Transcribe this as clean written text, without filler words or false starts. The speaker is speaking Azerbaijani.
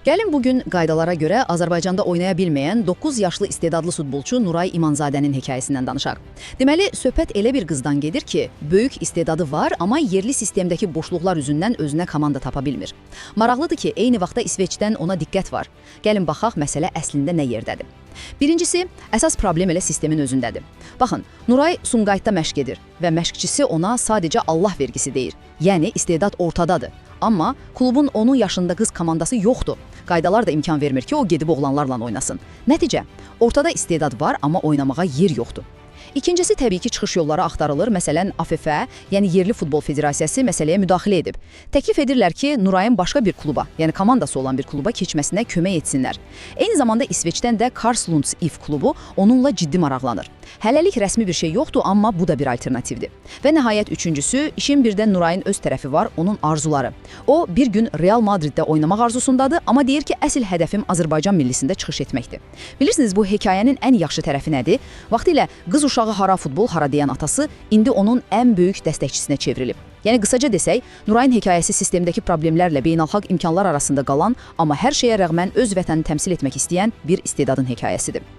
Gəlin bugün qaydalara görə Azərbaycanda oynaya bilməyən 9 yaşlı istedadlı futbolçu Nuray İmanzadənin hekayəsindən danışaq. Deməli, söhbət elə bir qızdan gedir ki, böyük istedadı var, amma yerli sistemdəki boşluqlar üzündən özünə komanda tapa bilmir. Maraqlıdır ki, eyni vaxtda İsveçdən ona diqqət var. Gəlin baxaq, məsələ əslində nə yerdədir. Birincisi, əsas problem elə sistemin özündədir. Baxın, Nuray Sumqayıtda məşq edir və məşqçisi ona sadəcə Allah vergisi deyir. Yəni, istedad ortadadır. Amma klubun onun yaşında qız komandası yoxdur. Qaydalar da imkan vermir ki, o gedib oğlanlarla oynasın. Nəticə, ortada istedad var, amma oynamağa yer yoxdur. İkincisi, təbii ki, çıxış yolları axtarılır. Məsələn, AFF, yəni Yerli Futbol Federasiyası məsələyə müdaxilə edib. Təklif edirlər ki, Nurayın başqa bir kluba, yəni komandası olan bir kluba keçməsinə kömək etsinlər. Eyni zamanda İsveçdən də Karlslunds IF klubu onunla ciddi maraqlanır. Hələlik rəsmi bir şey yoxdur, amma bu da bir alternativdir. Və nəhayət üçüncüsü, işin birdən Nurayın öz tərəfi var, onun arzuları. O, bir gün Real Madriddə oynamaq arzusundadır, amma deyir ki, əsl hədəfim Azərbaycan millisində çıxış etməkdir. Bilirsiniz, bu hekayənin ən yaxşı tərəfi nədir? Vaxtilə qız uşağı hara futbol, hara deyən atası indi onun ən böyük dəstəkçisinə çevrilib. Yəni qısaca desək, Nurayın hekayəsi sistemdəki problemlərlə beynəlxalq imkanlar arasında qalan, amma hər şeyə rəğmən öz vətənini təmsil etmək istəyən bir istedadın hekayəsidir.